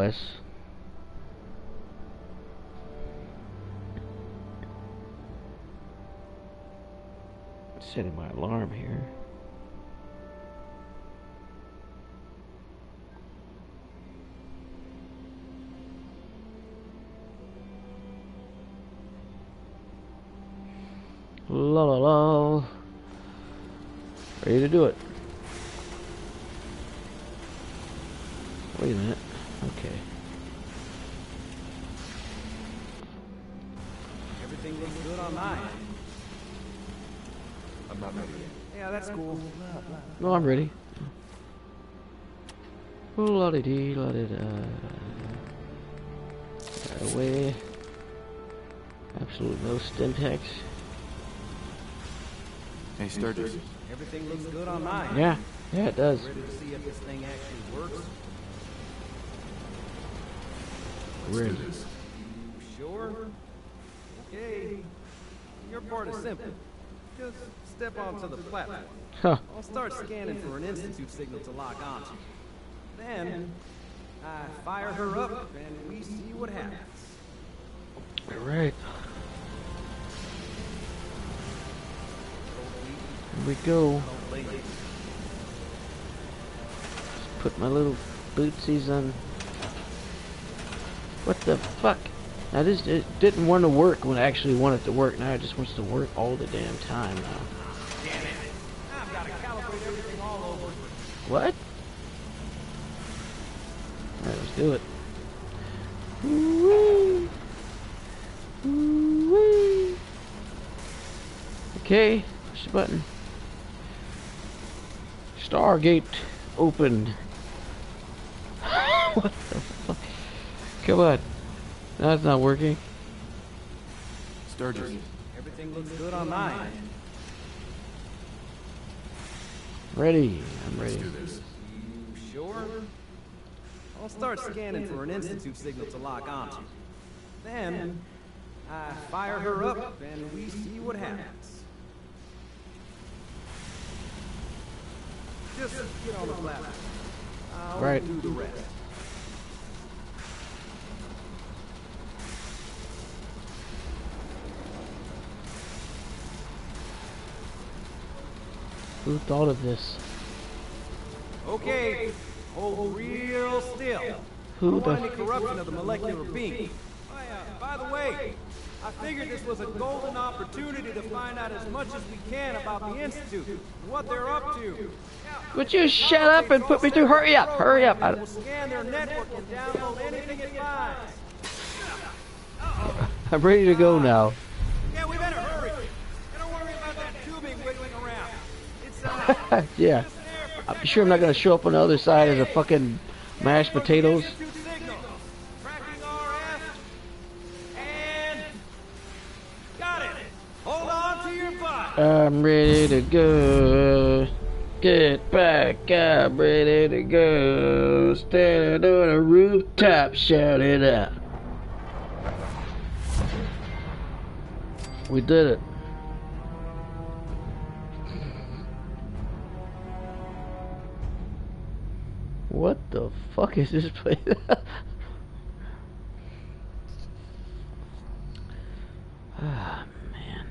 guess. Setting my alarm here. La la la. Ready to do it. Wait a minute. Okay. Everything looks good on mine. I'm not ready yet. Yeah, that's cool. No, I'm ready. Oh, la di dee, la di da. Away. Absolutely no Stimpex. Hey, Sturgis. Everything looks good on mine. Yeah, it does. Ready to see if this thing actually works? Ready. Let's do this. Sure? Okay. Your part is simple. Just step onto the platform. Huh. I'll start scanning for an institute signal to lock onto. Then, I fire her up and we see what happens. Alright. Here we go. Just put my little bootsies on. What the fuck? Now this it didn't want to work when I actually wanted it to work. Now it just wants to work all the damn time now. Damn it. I've got to calibrate everything all over. What? Alright, let's do it. Woo-wee. Woo-wee. Okay, push the button. Stargate opened. What the fuck? Come on. That's not working. Sturgis. Everything looks good on mine. Ready. I'm Let's ready. do this. You sure? I'll start scanning for an institute signal to lock onto. Then, I fire her up and we see what happens. Just get on the platform. I'll Right. do the rest. Who thought of this? Okay, hold real still. Who I don't want the any corruption of the molecular beam. Oh yeah, by the way, I figured this was a golden opportunity to find out as much as we can about the Institute and what they're up to. Would you shut up and put me through? Hurry up! Hurry up! We'll scan their network and download anything it finds. I'm ready to go now. Yeah, we better hurry. And don't worry about that tubing wiggling around. It's Yeah. I'm sure I'm not gonna show up on the other side as a fucking mashed potatoes. Tracking RF. And got it. Hold on to your butt. I'm ready to go. Get back, I'm ready to go. Standing on a rooftop, shout it out. We did it. What the fuck is this place? Ah, man.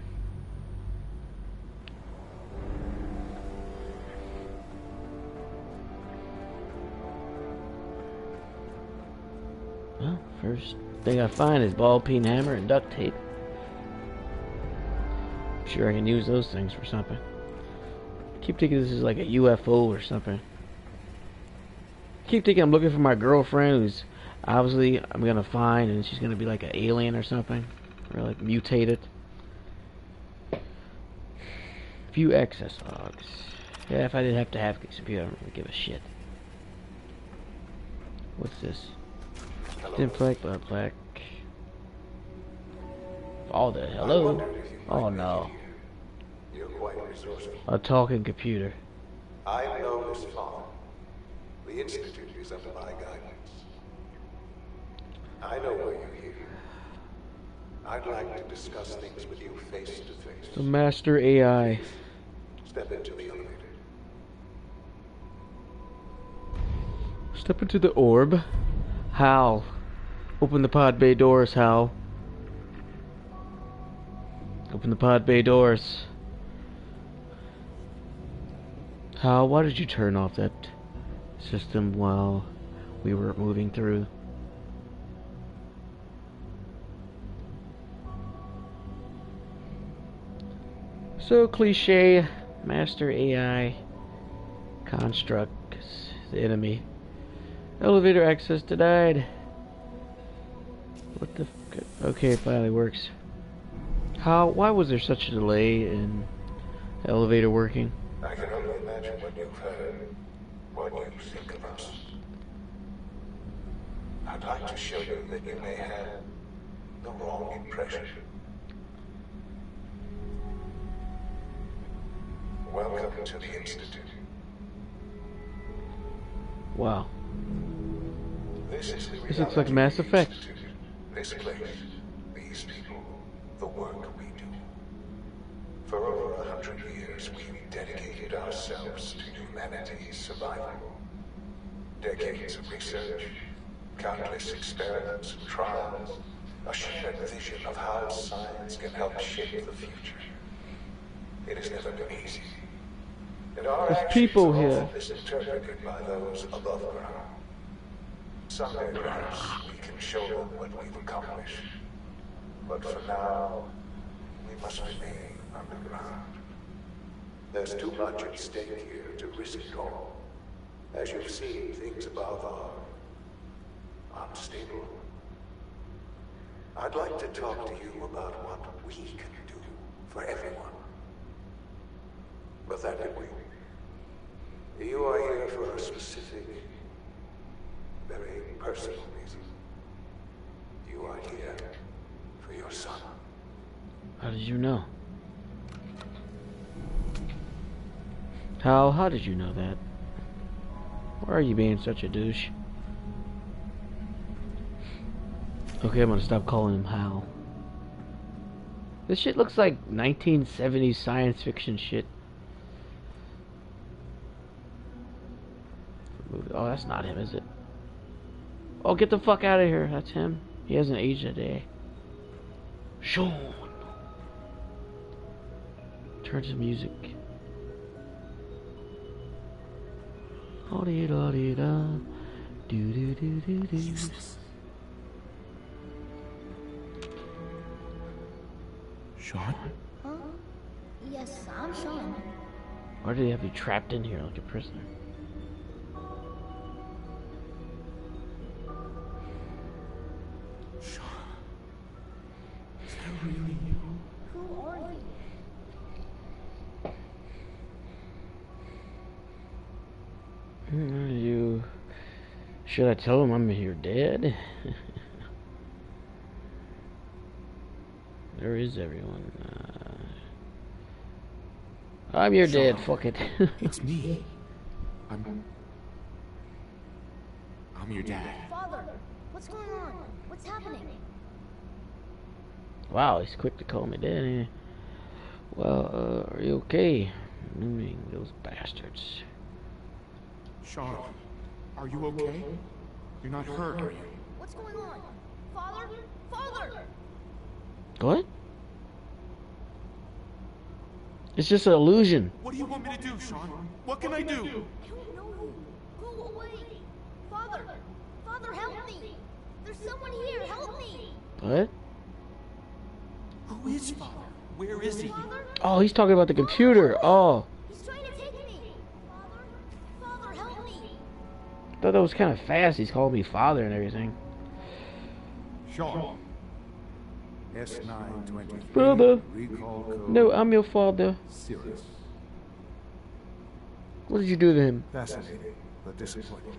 Well, first thing I find is ball peen hammer and duct tape. I'm sure I can use those things for something. I keep thinking this is like a UFO or something. I keep thinking I'm looking for my girlfriend who's obviously I'm gonna find, and she's gonna be like an alien or something, or like mutated. Few access logs. Yeah, if I didn't have to have this computer, I don't really give a shit. What's this? Stim plaque, blood plaque. All the hello? Oh no. You're quite resourceful. A talking computer. I know this farm. The Institute is under my guidance. I know why you're here. I'd like to discuss things with you face to face. The master AI. Step into the elevator. Step into the orb. Hal. Open the pod bay doors, Hal. Open the pod bay doors. Hal, why did you turn off that system while we were moving through? So cliche. Master AI constructs the enemy. Elevator access denied. What the f... Okay, it finally works. Why was there such a delay in the elevator working? I can only imagine what you've heard, what you think of us. I'd like to show you that you may have the wrong impression. Welcome to the Institute. Wow. This looks like Mass Effect. This place, these people, the work we do. For over 100 years, we've dedicated ourselves to humanity's survival. Decades of research, countless experiments and trials, a shared vision of how science can help shape the future. It has never been easy. And our There's actions people are here. often misinterpreted by those above ground. Someday, perhaps, we can show them what we've accomplished. But for now, we must remain underground. There's too much at stake here to risk it all. As you've seen, things above are unstable. I'd like to talk to you about what we can do for everyone. But that can wait. You are here for a specific, very personal reason. You are here for your son. How did you know? How did you know that? Why are you being such a douche? Okay, I'm gonna stop calling him Hal. This shit looks like 1970s science fiction shit. Oh, that's not him, is it? Oh, get the fuck out of here. That's him. He hasn't aged a day. Sean. Turn to music. Oh, dee da dee da. Do do do do do. Sean? Huh? Yes, I'm Sean. Why did they have you trapped in here like a prisoner? Sean? Is that really you? Who are you? Should I tell him I'm here dead? Where is everyone? I'm your Sean, dead. Fuck it. It's me. I'm your dad. Father, what's going on? What's happening? Wow, he's quick to call me dead. Well, are you okay? I mean, those bastards. Sean, are you okay? You're not hurt, are you? What's going on? Father? Father! What? It's just an illusion. What do you want me to do, Sean? What can I do? I don't know. Go away. Father! Father, help me! There's someone here, help me! What? Who is Father? Where is he? Father? Oh, he's talking about the computer. Oh, He's trying to take me! Father! Father, help me! I thought that was kind of fast. He's calling me father and everything. Sean. S923. Brother. Recall code. No, I'm your father. Sirius. What did you do to him? Fascinating, but disappointing.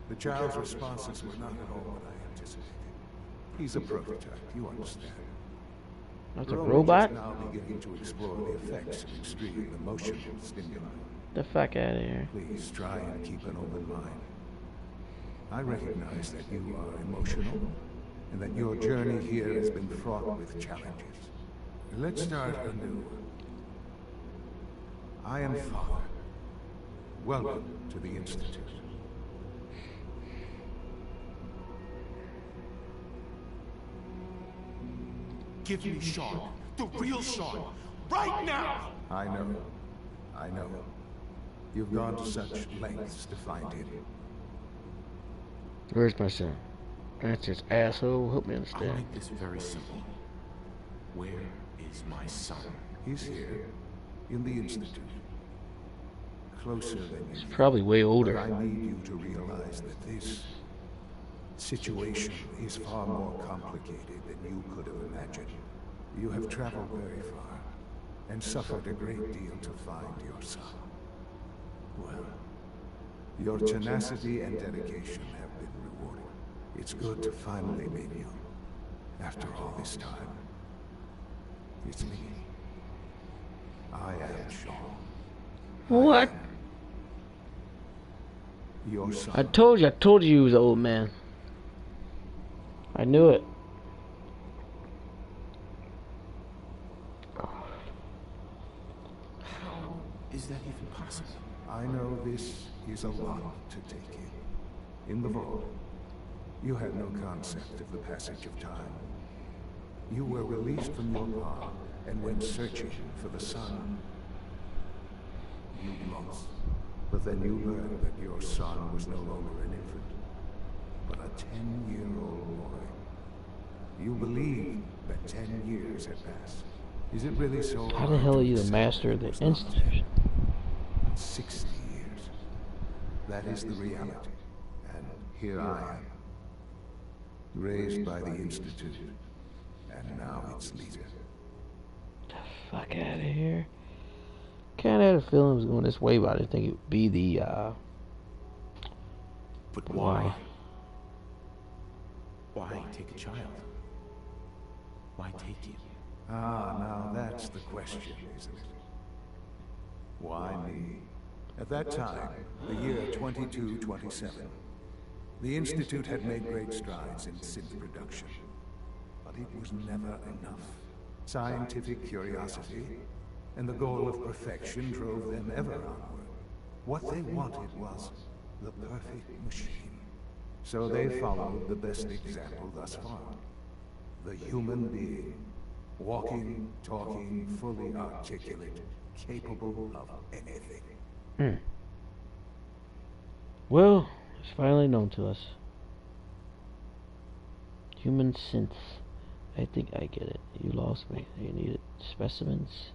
The child's responses were not at all what I anticipated. He's a prototype, you understand. That's a We're only robot? just now beginning to explore the effects of extreme emotional stimuli. The fuck out of here. Please try and keep an open mind. I recognize that you are emotional, and that your journey here has been fraught with challenges. Let's start anew. I am Father. Welcome to the Institute. Give me Sean. The real Sean. Right now! I know. I know. You've gone to such lengths to find him. Where's my son? That's his asshole. Help me I'll understand. make this very simple. Where is my son? He's here, in the Institute. Closer than you He's think. probably way But older. I need you to realize that this situation is far more complicated than you could have imagined. You have traveled very far, and suffered a great deal to find your son. Well, your tenacity and dedication have been rewarded. It's good to finally meet you, after all this time. It's me. I am Sean. What? Your son. I told you he was an old man. I knew it. How is that even possible? I know this is a lot to take in. In the vault, you had no concept of the passage of time. You were released from your pod and went searching for the sun. You lost. But then you learned that your son was no longer an infant, but a 10-year-old boy. You believed that 10 years had passed. Is it really so How the hard hell to are you the accept master of it the was not institution? 60 years. That is the reality. And here I am. Raised by the Institute. And now its leader. The fuck out of here. Kinda had a feeling it was going this way, but I didn't think it would be the, But why? Why take a child? Why take you? Ah, now that's the question, isn't it? Why me? At that time, the year 2227, the Institute had made great strides in synth production. But it was never enough. Scientific curiosity and the goal of perfection drove them ever onward. What they wanted was the perfect machine. So they followed the best example thus far. The human being. Walking, talking, fully articulate, capable of anything. Well, it's finally known to us. Human synths. I think I get it. You lost me. You needed specimens.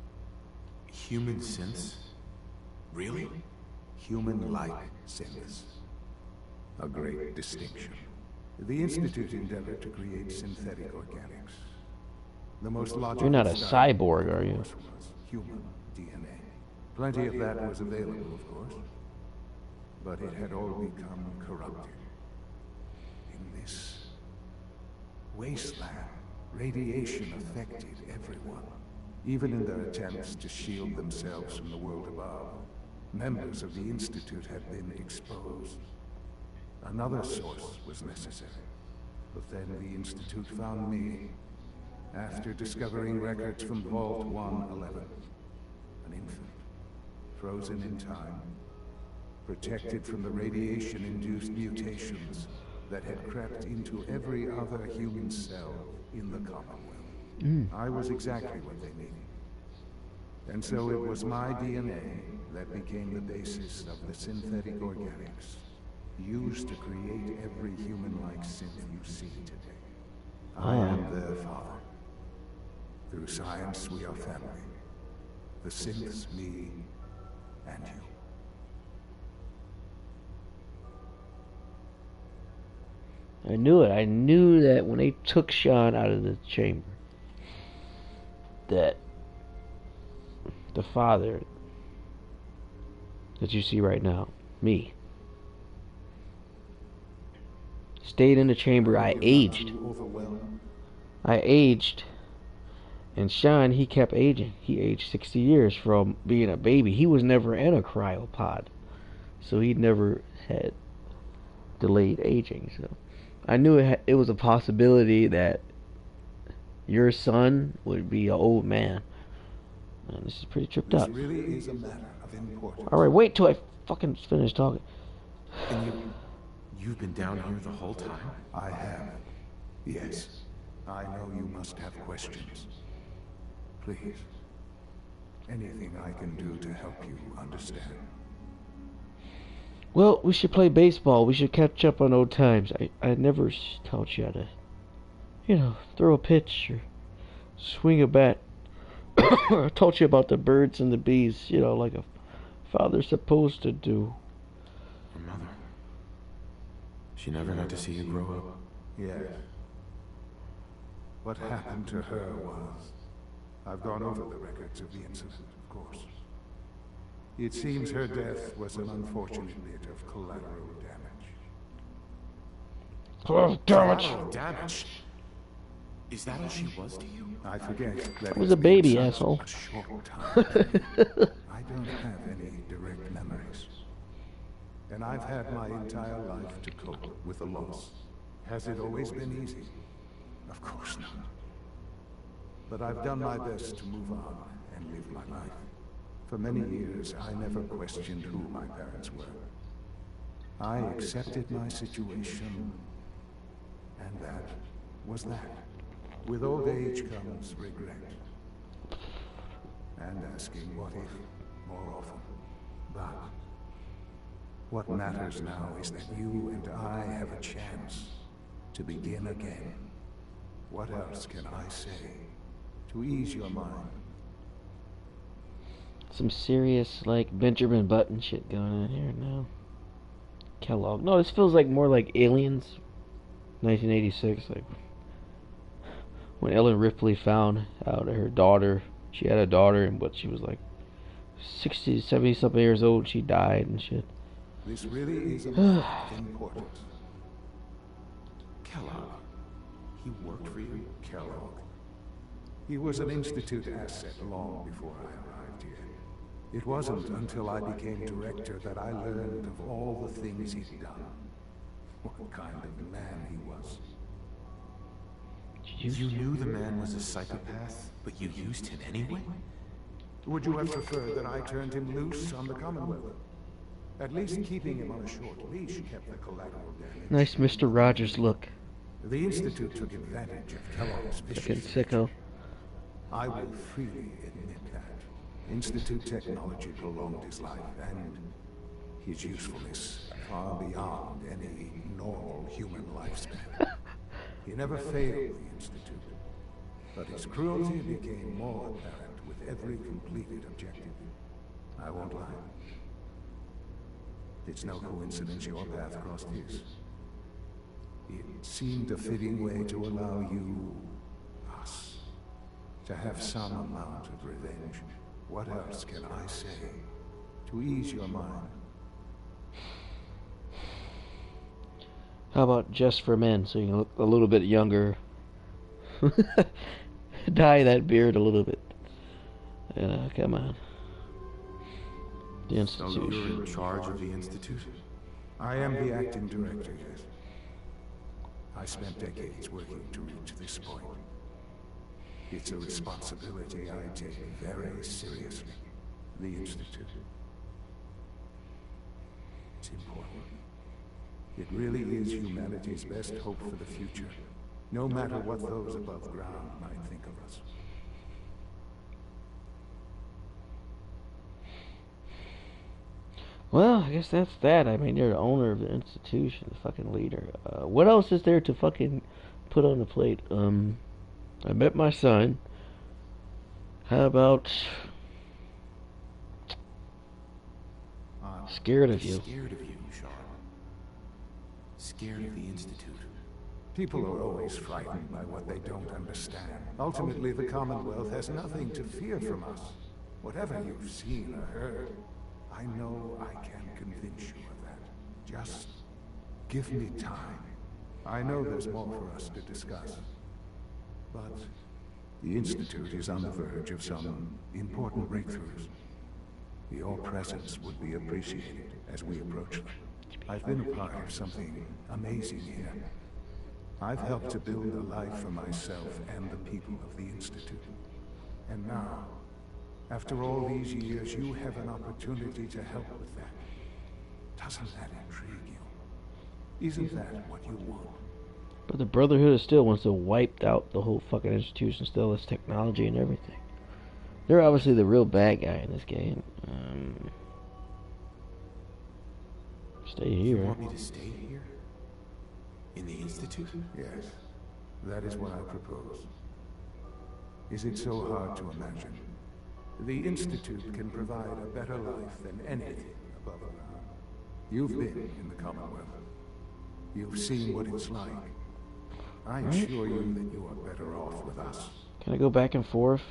Human synths? Really? Human-like synths. A great distinction. The Institute endeavored to create synthetic organics. The most logical You're not a start, cyborg, of are you? course, was human DNA. Plenty of that was available, of course. But it had all become corrupted. In this wasteland, radiation affected everyone. Even in their attempts to shield themselves from the world above, members of the Institute had been exposed. Another source was necessary. But then the Institute found me, after discovering records from Vault 111. An infant, frozen in time, protected from the radiation-induced mutations that had crept into every other human cell in the Commonwealth. I was exactly what they needed. And so it was my DNA that became the basis of the synthetic organics, used to create every human-like synth you see today. I am their father. Through science, we are family. The synths, me, and you. I knew it. I knew that when they took Sean out of the chamber, that the father that you see right now, me, stayed in the chamber. I aged. And Sean, he kept aging. He aged 60 years from being a baby. He was never in a cryopod, so he never had delayed aging. So I knew it was a possibility that your son would be an old man. And this is pretty tripped This up. really is a matter of importance. All right, wait till I fucking finish talking. And you've been down here the whole time? I have. Yes. I know you must have questions. Please, anything I can do to help you understand. Well, we should play baseball. We should catch up on old times. I never taught you how to, you know, throw a pitch or swing a bat. I taught you about the birds and the bees, you know, like a father's supposed to do. Your mother. She never got to see you grow up. Yes. What happened to her was... I've gone over the records of the incident, of course. It seems her death was an unfortunate bit of collateral damage. Oh, damage! Damage? Is that all she was to you? I forget that I was a baby, asshole. a short time. I don't have any direct memories. And I've had my entire life to cope with the loss. Has it always been easy? Of course not. But I've done my best to move on and live my life. For many years, I never questioned who my parents were. I accepted my situation, and that was that. With old age comes regret. And asking what if more often. But what matters now is that you and I have a chance to begin again. What else can I say to ease your mind? Some serious, like, Benjamin Button shit going on here now. Kellogg. No, this feels like more like Aliens. 1986, like when Ellen Ripley found out her daughter, she had a daughter, and what, she was like 60, 70 something years old, she died and shit. This really is a matter of importance. Kellogg. He worked for you? Kellogg. He was an Institute asset long before I arrived here. It wasn't until I became director that I learned of all the things he'd done. What kind of man he was. You knew the man was a psychopath, but you used him anyway? Would you have preferred that I turned him loose on the Commonwealth? At least keeping him on a short leash kept the collateral damage. Nice Mr. Rogers look. The Institute took advantage of Kellogg's Fucking vicious sicko. I will freely admit that. Institute technology prolonged his life, and his usefulness far beyond any normal human lifespan. He never failed the Institute, but his cruelty became more apparent with every completed objective. I won't lie. It's no coincidence your path crossed his. It seemed a fitting way to allow you, us, to have some amount of revenge. What else can I say to ease your mind? How about just for men, so you can look a little bit younger? Dye that beard a little bit. Come on. The So Institute. you're in charge of the Institute? I am the acting director, yes. I spent decades working to reach this point. It's a responsibility I take very seriously. The Institute. It's important. It really is humanity's best hope for the future, no matter what those above ground might think of us. Well, I guess that's that. I mean, you're the owner of the institution, the fucking leader. What else is there to fucking put on the plate? I met my son. How about scared of you? Scared of you, Sean. Scared of the Institute. People are always frightened by what they don't understand. Ultimately, the Commonwealth has nothing to fear from us. Whatever you've seen or heard, I know I can convince you of that. Just give me time. I know there's more for us to discuss. But the Institute is on the verge of some important breakthroughs. Your presence would be appreciated as we approach them. I've been a part of something amazing here. I've helped to build a life for myself and the people of the Institute. And now, after all these years, you have an opportunity to help with that. Doesn't that intrigue you? Isn't that what you want? But the Brotherhood of Steel wants to wipe out the whole fucking institution, steal its technology and everything. They're obviously the real bad guy in this game. Stay here. You want me to stay here? In the Institute? Yes, that is what I propose. Is it so hard to imagine? The Institute can provide a better life than anything above ground. You've been in the Commonwealth. You've seen what it's like. I assure you that you are better off with us. Can I go back and forth?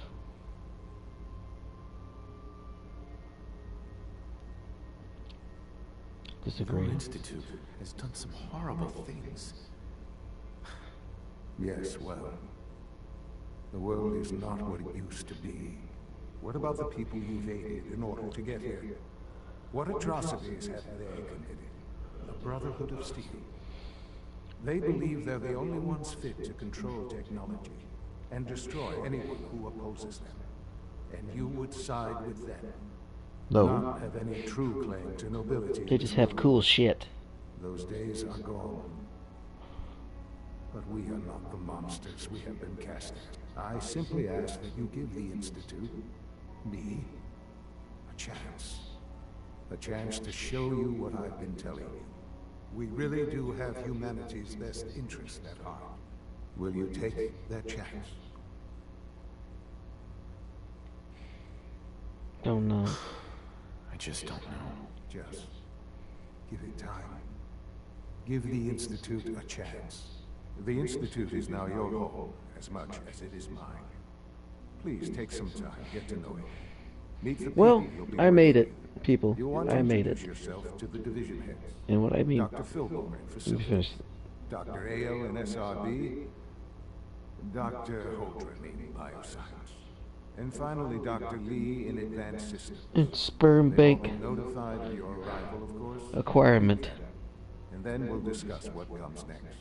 Disagree. The Institute has done some horrible things. Yes, well, the world is not what it used to be. What about the people you've aided in order to get here? What atrocities have they committed? The Brotherhood of Steel. They believe they're the only ones fit to control technology and destroy anyone who opposes them. And you would side with them. No. Not have any true claim to nobility. They just have cool shit. Those days are gone. But we are not the monsters we have been cast at. I simply ask that you give the Institute, me, a chance. A chance to show you what I've been telling you. We really do have humanity's best interest at heart. Will you take that chance? Don't know. I just don't know. Just give it time. Give the Institute a chance. The Institute is now your home as much as it is mine. Please take some time, get to know it. Meet the people Well, you'll be I made working it, people. with. You want to I made introduce it. yourself to the division heads. And what I mean, Dr. Filmore in let me facilities, finish. Dr. Ale in SRB, Dr. Holdren in bioscience, and finally Dr. Lee in advanced systems. And sperm They bank will be notified of your arrival, of course. acquirement. And then we'll discuss what comes next.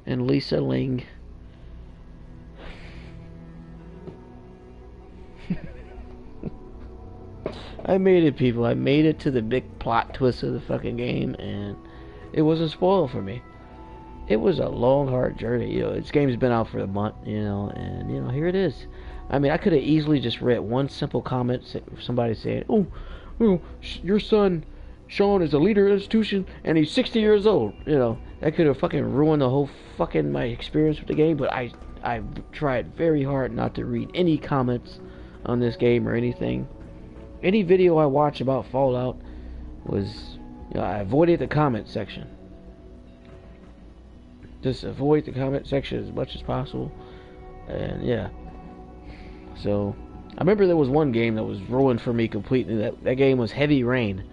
And Lisa Ling. I made it, people. I made it to the big plot twist of the fucking game, and it wasn't spoiled for me. It was a long, hard journey. You know, this game's been out for a month, you know, and, you know, here it is. I mean, I could have easily just read one simple comment, somebody saying, oh, your son, Sean, is a leader of the institution, and he's 60 years old. You know, that could have fucking ruined the whole fucking my experience with the game, but I tried very hard not to read any comments on this game or anything. Any video I watched about Fallout was, you know, I avoided the comment section. Just avoid the comment section as much as possible. And yeah. So I remember there was one game that was ruined for me completely. That game was Heavy Rain.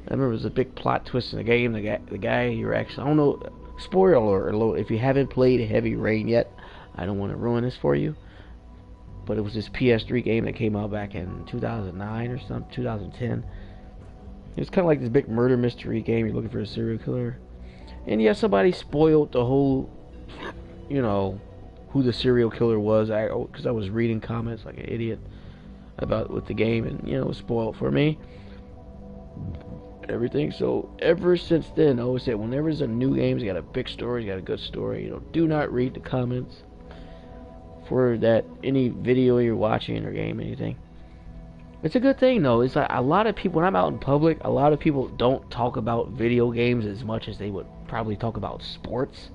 I remember it was a big plot twist in the game. The guy you're actually, I don't know, spoiler alert, if you haven't played Heavy Rain yet, I don't want to ruin this for you. But it was this PS3 game that came out back in 2009 or something, 2010. It was kind of like this big murder mystery game. You're looking for a serial killer. And yeah, somebody spoiled the whole, you know, who the serial killer was. Because I was reading comments like an idiot about with the game, and you know, it was spoiled for me. Everything. So ever since then, I always say, whenever there's a new game, it's got a big story, it's got a good story. You know, do not read the comments for that any video you're watching or game, anything. It's a good thing though. It's like a lot of people, when I'm out in public, a lot of people don't talk about video games as much as they would probably talk about sports.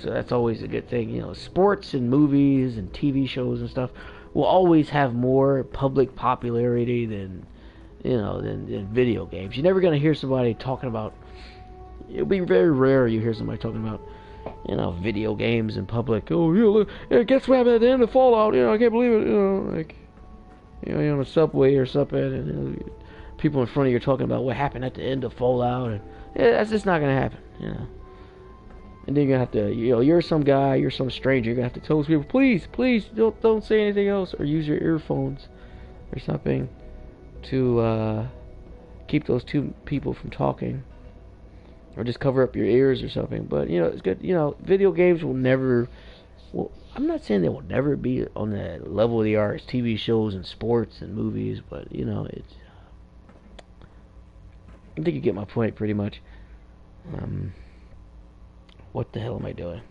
So that's always a good thing. You know, sports and movies and TV shows and stuff will always have more public popularity than, you know, than video games. You're never gonna hear somebody talking about. It'll be very rare you hear somebody talking about, you know, video games in public. Oh, yeah, look, yeah, guess what happened at the end of Fallout? You know, I can't believe it. You know, like, you know, you're on a subway or something, and you know, people in front of you are talking about what happened at the end of Fallout, and yeah, that's just not gonna happen. You know. And then you're gonna have to, you know, you're some guy, you're some stranger. You're gonna have to tell those people, please, don't say anything else, or use your earphones or something to keep those two people from talking. Or just cover up your ears or something. But, you know, it's good. You know, video games will never... Well, I'm not saying they will never be on the level they are as TV shows and sports and movies. But, you know, it's... I think you get my point pretty much. What the hell am I doing?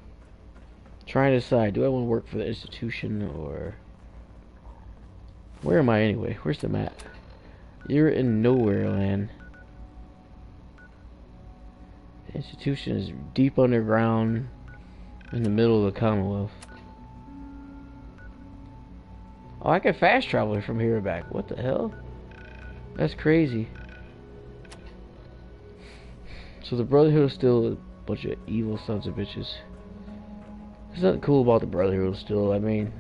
Trying to decide, do I want to work for the institution or... Where am I anyway? Where's the map? You're in nowhere land. The institution is deep underground in the middle of the Commonwealth. Oh, I can fast travel from here back. What the hell? That's crazy. So the Brotherhood is still a bunch of evil sons of bitches. There's nothing cool about the Brotherhood still, I mean.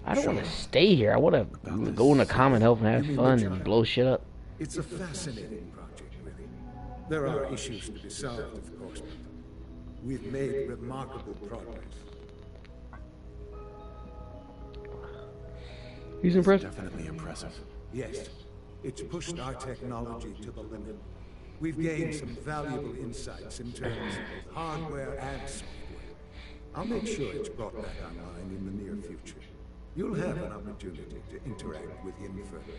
I don't want to stay here. I want to go in the Commonwealth and have fun and blow shit up. It's a fascinating project, really. There are issues to be solved, of course, but we've made remarkable progress. He's impressed. Definitely impressive. Yes, it's pushed our technology to the limit. We've gained some valuable insights in terms of both hardware and software. I'll make sure it's brought back online in the near future. You'll have an opportunity to interact with him further.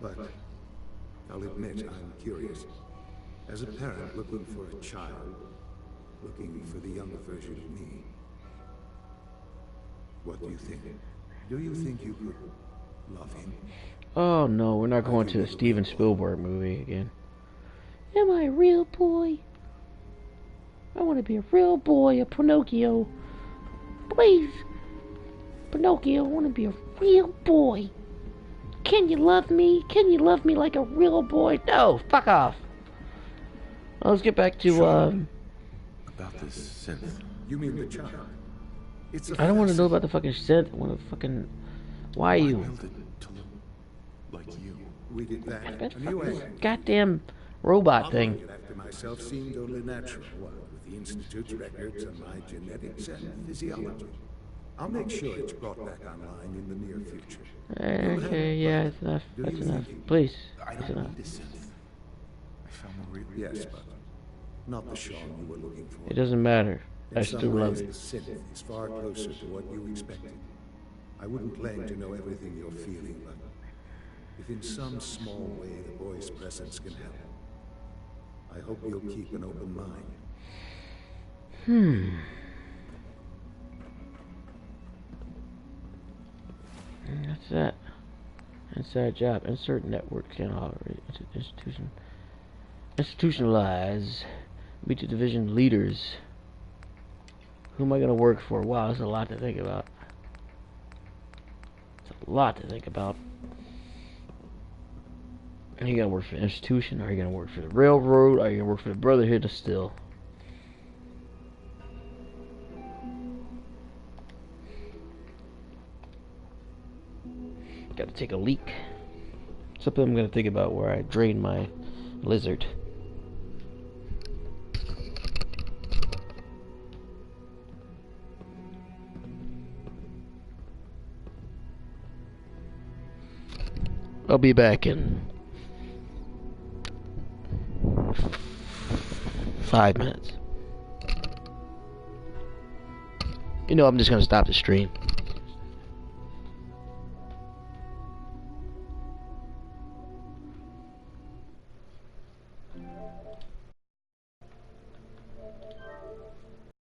But I'll admit I'm curious. As a parent looking for a child, looking for the younger version of me, what do you think? Do you think you could love him? Oh no, we're not going to the Steven Spielberg movie again. Am I a real boy? I want to be a real boy, a Pinocchio. Please. Pinocchio, I want to be a real boy. Can you love me? Can you love me like a real boy? No, fuck off. Well, let's get back to, About this synth. You mean the child? It's a I don't want to know about the fucking synth. I want to fucking... Why I you? built it to look like you. We did that. That A new fucking end. goddamn robot Modeling thing. it after myself seemed only natural, what, with the Institute's records and my genetics and physiology. I'll make sure it's brought back online in the near future. Okay, yeah, that's enough. That's enough. Please. I That's don't enough. need a synth. I found the real. Yes, but not the Sean you were looking for. It doesn't matter. I In still some love ways, you. the synth is far closer to what you expected. I wouldn't claim to know everything you're feeling, but if in some small way the boy's presence can help, I hope you'll keep an open mind. And that's that. Inside job. Insert network channel. Institution. Institutionalize. Meet the division leaders. Who am I gonna work for? Wow, that's a lot to think about. It's a lot to think about. Are you gonna work for the institution? Are you gonna work for the railroad? Are you gonna work for the Brotherhood still? Gotta take a leak. Something I'm gonna think about where I drain my lizard. I'll be back in 5 minutes. You know, I'm just gonna stop the stream.